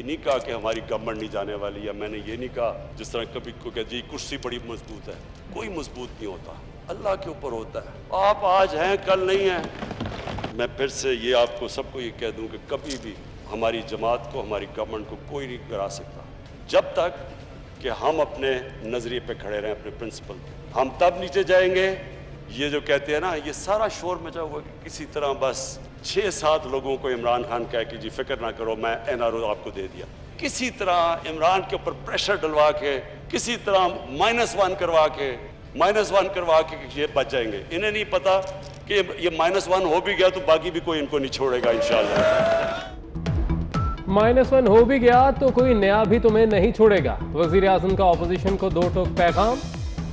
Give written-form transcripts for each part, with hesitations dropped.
ये नहीं कहा कि हमारी गवर्नमेंट नहीं जाने वाली, या मैंने ये नहीं कहा जिस तरह कभी को कह जी कुर्सी बड़ी मजबूत है। कोई मजबूत नहीं होता, अल्लाह के ऊपर होता है। आप आज हैं कल नहीं हैं। मैं फिर से ये आपको सबको ये कह दूं कि कभी भी हमारी जमात को, हमारी गवर्नमेंट को कोई नहीं गिरा सकता जब तक कि हम अपने नजरिए पे खड़े रहें, अपने प्रिंसिपल पे। हम तब नीचे जाएंगे, ये जो कहते हैं ना, ये सारा शोर मचा हुआ कि किसी तरह बस 6-7 लोगों को इमरान खान कह के जी फिक्र ना करो मैं NRO आपको दे दिया, किसी तरह इमरान के ऊपर प्रेशर डलवा के, किसी तरह -1 करवा के ये बच जाएंगे। इन्हें नहीं पता कि ये -1 हो भी गया तो बाकी भी कोई इनको नहीं छोड़ेगा इंशाल्लाह। -1 हो भी गया तो कोई नया भी तुम्हें नहीं छोड़ेगा। वजीर आजम का ऑपोजिशन को 2 टोक पैगाम।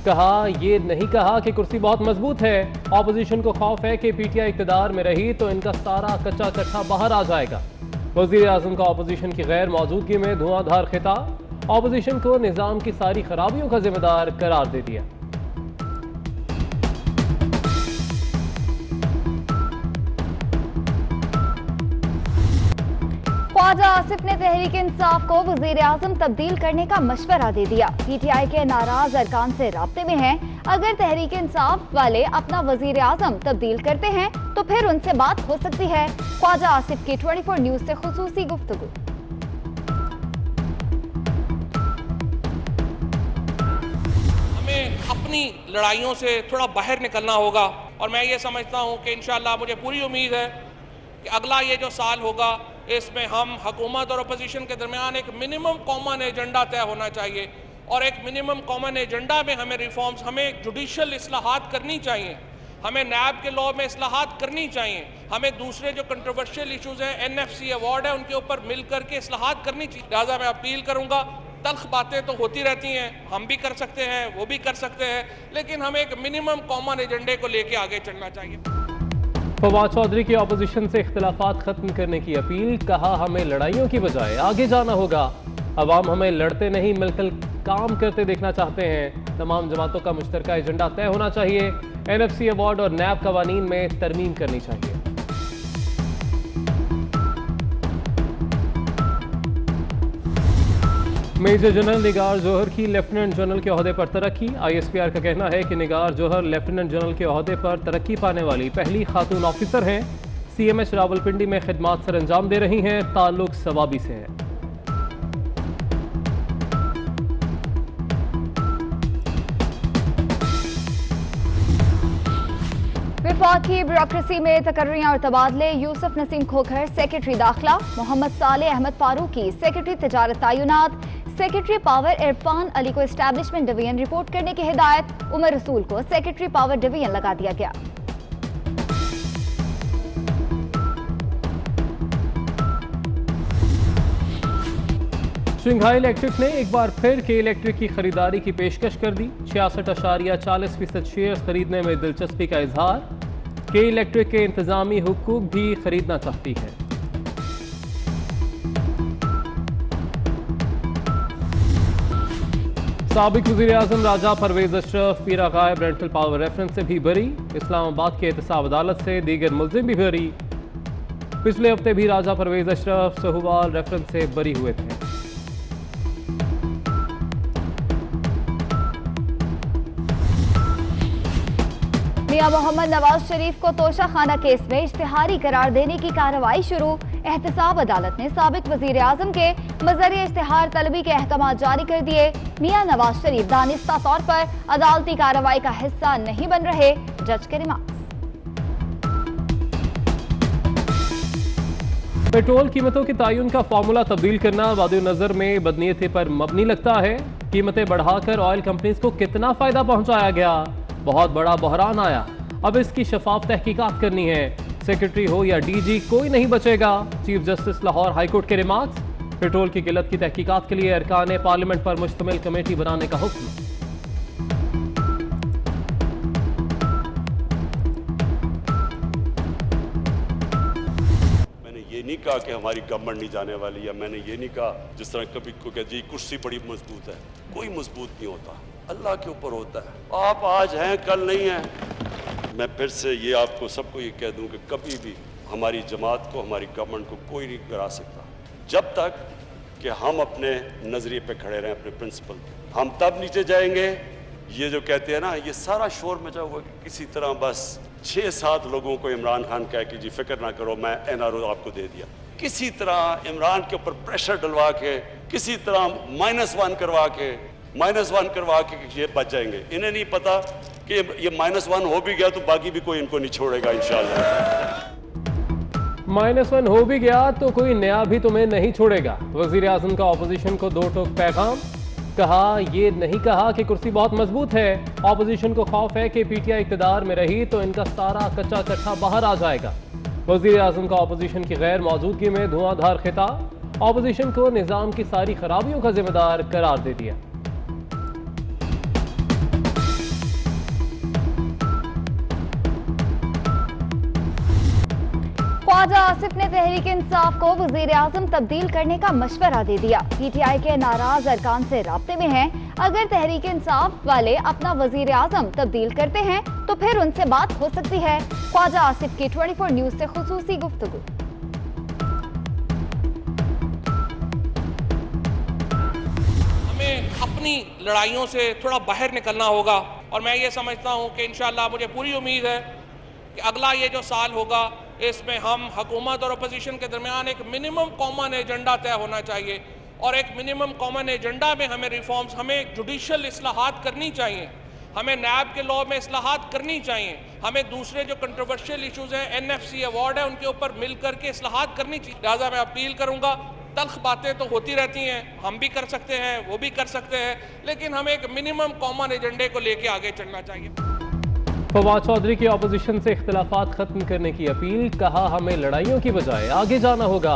कहा, ये नहीं कहा कि कुर्सी बहुत मजबूत है। ऑपोजिशन को खौफ है कि PTI इक्तदार में रही तो इनका सारा कच्चा कट्ठा बाहर आ जाएगा। वजीर आजम का ऑपोजिशन की गैर मौजूदगी में धुआंधार खिताब। ऑपोजिशन को निजाम की सारी खराबियों का जिम्मेदार करार दे दिया। ख्वाजा आसिफ ने तहरीक इंसाफ को वजीर आजम तब्दील करने का मशवरा दे दिया। PTI के नाराज अरकान से राब्ते में हैं। अगर तहरीक इंसाफ वाले अपना वजीर आजम तब्दील करते हैं तो फिर उनसे बात हो सकती है। ख्वाजा आसिफ की 24 न्यूज से खुसूसी गुफ्तगू। हमें अपनी लड़ाइयों से थोड़ा बाहर निकलना होगा और मैं ये समझता हूँ कि इंशाअल्लाह मुझे पूरी उम्मीद है कि अगला ये जो साल होगा इसमें हम हुकूमत और अपोजिशन के दरमियान एक मिनिमम कॉमन एजेंडा तय होना चाहिए और एक मिनिमम कॉमन एजेंडा में हमें रिफॉर्म्स, हमें जुडिशल इस्लाहात करनी चाहिए, हमें नैब के लॉ में इस्लाहात करनी चाहिए, हमें दूसरे जो कंट्रोवर्शियल इशूज़ हैं NFC अवार्ड है उनके ऊपर मिल करके इस्लाहात करनी चाहिए। लिहाजा मैं अपील करूँगा, तल्ख बातें तो होती रहती हैं, हम भी कर सकते हैं, वो भी कर सकते हैं, लेकिन हमें एक मिनिमम कॉमन एजेंडे को लेके आगे चलना चाहिए। फवाद चौधरी की ऑपोजिशन से इख्तिलाफात खत्म करने की अपील। कहा, हमें लड़ाइयों की बजाय आगे जाना होगा। अवाम हमें लड़ते नहीं मिलकर काम करते देखना चाहते हैं। तमाम जमातों का मुश्तरका एजेंडा तय होना चाहिए। NFC अवार्ड और नैब कवानीन में तरमीम करनी चाहिए। मेजर जनरल निगार जौहर की लेफ्टिनेंट जनरल के ओहदे पर तरक्की। ISPR का कहना है कि निगार जौहर लेफ्टिनेंट जनरल के ओहदे पर तरक्की पाने वाली पहली खातून ऑफिसर हैं। CMH रावलपिंडी में खिदमात सर अंजाम दे रही हैं। ताल्लुक सवाबी से है। वफाकी ब्यूरोक्रेसी में तकर्रियां और तबादले। यूसुफ नसीम खोखर सेक्रेटरी दाखिला, मोहम्मद साले अहमद फारूकी सेक्रेटरी तजारत तायुनात, सेक्रेटरी पावर इरफान अली को एस्टैब्लिशमेंट डिवीजन रिपोर्ट करने की हिदायत। उमर रसूल को सेक्रेटरी पावर डिवीजन लगा दिया गया। शंघाई इलेक्ट्रिक ने एक बार फिर के इलेक्ट्रिक की खरीदारी की पेशकश कर दी। 66.40% शेयर खरीदने में दिलचस्पी का इजहार। के इलेक्ट्रिक के इंतजामी हुकूक भी खरीदना चाहती है। साबिक वज़ीर आज़म राजा परवेज अशरफ पीरा गायब रेंटल पावर रेफरेंस से भी बरी। इस्लामाबाद के एहतसाब अदालत से दीगर मुल्जिम भी बरी। पिछले हफ्ते भी राजा परवेज अशरफ सहुवाल रेफरेंस से बरी हुए थे। मियां मोहम्मद नवाज शरीफ को तोशा खाना केस में इश्तिहारी करार देने की कार्रवाई शुरू। एहतसाब अदालत ने साबिक वजीर आजम के मजहरी इश्तिहार तलबी के अहकाम जारी कर दिए। मियां नवाज शरीफ दानिस्ता तौर पर अदालती कार्रवाई का हिस्सा नहीं बन रहे, जज के रिमार्क्स। पेट्रोल कीमतों के तयन का फार्मूला तब्दील करना वादे नजर में बदनीयती पर मबनी लगता है। कीमतें बढ़ाकर ऑयल कंपनीज को कितना फायदा पहुंचाया गया, बहुत बड़ा बहरान आया। अब इसकी शफाफ तहकीकात करनी है। सेक्रेटरी हो या DG कोई नहीं बचेगा। चीफ जस्टिस लाहौर हाईकोर्ट के रिमार्क्स। पेट्रोल की किल्लत की तहकीकात के लिए अरकान पार्लियामेंट पर मुश्तमिल कमेटी बनाने का हुक्म। ये नहीं कहा कि हमारी गवर्नमेंट नहीं जाने वाली, या मैंने ये नहीं कहा जिस तरह कभी को कह जी कुर्सी बड़ी मजबूत है। कोई मजबूत नहीं होता, अल्लाह के ऊपर होता है। आप आज हैं कल नहीं हैं। मैं फिर से ये आपको सबको ये कह दूं कि कभी भी हमारी जमात को, हमारी गवर्नमेंट को कोई नहीं गिरा सकता जब तक कि हम अपने नज़रिए पे खड़े रहें, अपने प्रिंसिपल। हम तब नीचे जाएंगे, ये जो कहते हैं ना, ये सारा शोर मचा हुआ कि किसी तरह बस 6-7 लोगों को इमरान खान कह के जी फिक्र ना करो मैं NRO आपको दे दिया, किसी तरह इमरान के ऊपर प्रेशर डलवा के, किसी तरह -1 करवा के ये बच जाएंगे। इन्हें नहीं पता कि ये -1 हो भी गया तो बाकी भी कोई इनको नहीं छोड़ेगा इंशाल्लाह। -1 हो भी गया तो कोई नया भी तुम्हें नहीं छोड़ेगा। वजीर आजम का ऑपोजिशन को 2 टोक पैगाम। कहा ये नहीं कहा कि कुर्सी बहुत मजबूत है, ऑपोजिशन को खौफ है कि PTI इक़्तिदार में रही तो इनका सारा कच्चा कट्ठा बाहर आ जाएगा। वजीर आजम का ऑपोजिशन की गैर मौजूदगी में धुआंधार खिताब, ऑपोजिशन को निज़ाम की सारी खराबियों का जिम्मेदार करार दे दिया। ख्वाजा आसिफ ने तहरीक इंसाफ को वजीर आजम तब्दील करने का मशवरा दे दिया। PTI के नाराज अरकान से राब्ते में हैं। अगर तहरीक इंसाफ वाले अपना वजीर आजम तब्दील करते हैं तो फिर उनसे बात हो सकती है। ख्वाजा आसिफ की 24 न्यूज से खुसूसी गुफ्तगू। हमें अपनी लड़ाइयों से थोड़ा बाहर निकलना होगा और मैं ये समझता हूँ कि इंशाअल्लाह मुझे पूरी उम्मीद है कि अगला ये जो साल होगा इसमें हम हुकूमत और अपोजिशन के दरमियान एक मिनिमम कॉमन एजेंडा तय होना चाहिए और एक मिनिमम कॉमन एजेंडा में हमें रिफॉर्म्स, हमें जुडिशल इस्लाहात करनी चाहिए, हमें नैब के लॉ में इस्लाहात करनी चाहिए, हमें दूसरे जो कंट्रोवर्शियल इशूज़ हैं NFC अवार्ड है उनके ऊपर मिल करके इस्लाहात करनी चाहिए। लिहाजा मैं अपील करूँगा, तल्ख बातें तो होती रहती हैं, हम भी कर सकते हैं, वो भी कर सकते हैं, लेकिन हमें एक मिनिमम कॉमन एजेंडे को लेके आगे चलना चाहिए। फवाद चौधरी की ऑपोजिशन से इख्तिलाफात खत्म करने की अपील। कहा हमें लड़ाइयों की बजाय आगे जाना होगा।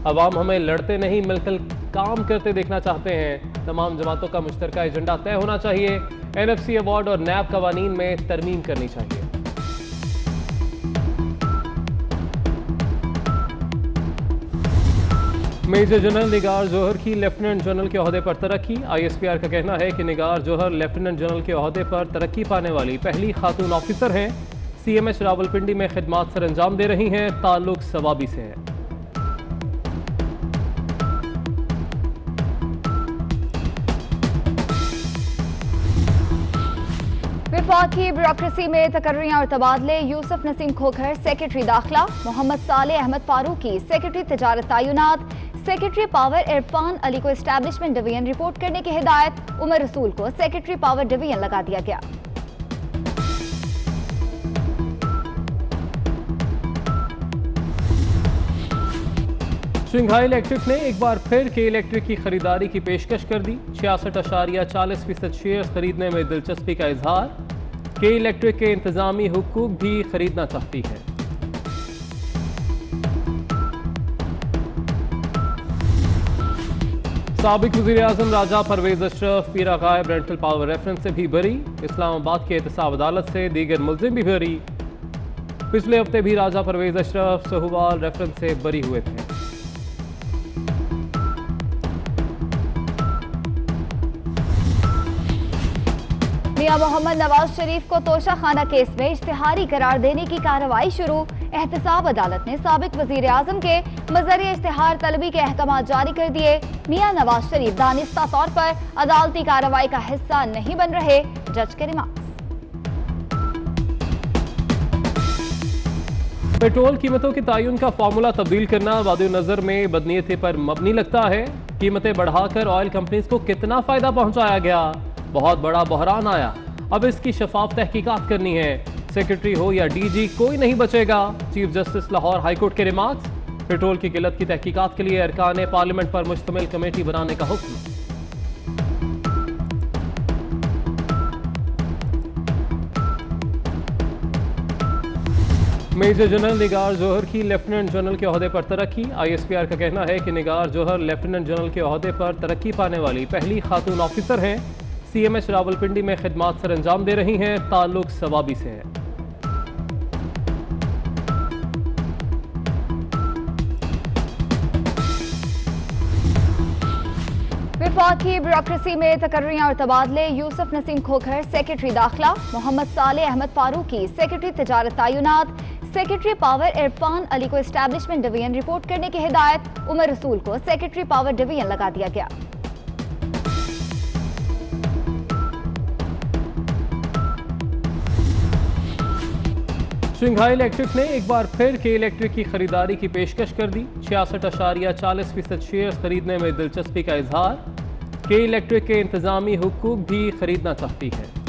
अवाम हमें लड़ते नहीं मिलकर काम करते देखना चाहते हैं। तमाम जमातों का मुश्तरका एजेंडा तय होना चाहिए। NFC अवार्ड और नैब कवानीन में तरमीम करनी चाहिए। मेजर जनरल निगार जौहर की लेफ्टिनेंट जनरल के ओहदे पर तरक्की। ISPR का कहना है कि निगार जौहर लेफ्टिनेंट जनरल के ओहदे पर तरक्की पाने वाली पहली खातून ऑफिसर हैं। CMH रावलपिंडी में खिदमात सर अंजाम दे रही हैं। ताल्लुक सवाबी से है। वफाकी ब्यूरोक्रेसी में तकर्रियां और तबादले। यूसुफ नसीम खोखर सेक्रेटरी दाखिला, मोहम्मद साले अहमद फारूकी सेक्रेटरी तजारत तैनात, सेक्रेटरी पावर इरफान अली को एस्टैब्लिशमेंट डिवीजन रिपोर्ट करने की हिदायत। उमर रसूल को सेक्रेटरी पावर डिवीजन लगा दिया गया। शंघाई इलेक्ट्रिक ने एक बार फिर के इलेक्ट्रिक की खरीदारी की पेशकश कर दी। 66.40% शेयर खरीदने में दिलचस्पी का इजहार। के इलेक्ट्रिक के इंतजामी हुकूक भी खरीदना चाहती है। साबिक वज़ीर आज़म राजा परवेज अशरफ पीरा गायब रेंटल पावर रेफरेंस से भी बरी। इस्लामाबाद की एहतसाब अदालत से दीगर मुल्जिम भी बरी। पिछले हफ्ते भी राजा परवेज अशरफ सहुवाल रेफरेंस से बरी हुए थे। मियां मोहम्मद नवाज शरीफ को तोशा खाना केस में इश्तिहारी करार देने की कार्रवाई शुरू। एहतसाब अदालत ने साबिक वजीर आजम के मजहरी इश्तिहार तलबी के अहकाम जारी कर दिए। मियां नवाज शरीफ दानिस्ता तौर पर अदालती कार्रवाई का हिस्सा नहीं बन रहे। जज के रिमार्क्स। पेट्रोल कीमतों के तयन का फार्मूला तब्दील करना वादे नजर में बदनीयती पर मबनी लगता है। कीमतें बढ़ाकर ऑयल कंपनीज को कितना फायदा पहुंचाया गया, बहुत बड़ा बहरान आया। अब इसकी शफाफ तहकीकात करनी है। सेक्रेटरी हो या DG कोई नहीं बचेगा। चीफ जस्टिस लाहौर हाईकोर्ट के रिमार्क्स। पेट्रोल की किल्लत की तहकीकात के लिए अरकान पार्लियामेंट पर मुश्तमिल कमेटी बनाने का हुक्म। मेजर जनरल निगार जौहर की लेफ्टिनेंट जनरल के ओहदे पर तरक्की। ISPR का कहना है कि निगार जौहर लेफ्टिनेंट जनरल के ओहदे पर तरक्की पाने वाली पहली खातून ऑफिसर हैं। CMH रावलपिंडी में खिदमात सर अंजाम दे रही हैं। ताल्लुक सवाबी से है। वफाकी ब्यूरोक्रेसी में तकर्रियां और तबादले। यूसुफ नसीम खोखर सेक्रेटरी दाखिला, मोहम्मद साले अहमद फारूकी सेक्रेटरी तजारत तैनात, सेक्रेटरी पावर इरफान अली को एस्टैब्लिशमेंट डिवीजन रिपोर्ट करने की हिदायत। उमर रसूल को सेक्रेटरी पावर डिवीजन लगा दिया गया। शंघाई इलेक्ट्रिक ने एक बार फिर के इलेक्ट्रिक की खरीदारी की पेशकश कर दी। 66.40% शेयर खरीदने में दिलचस्पी का इजहार। के इलेक्ट्रिक के इंतजामी हुकूक भी खरीदना चाहती है।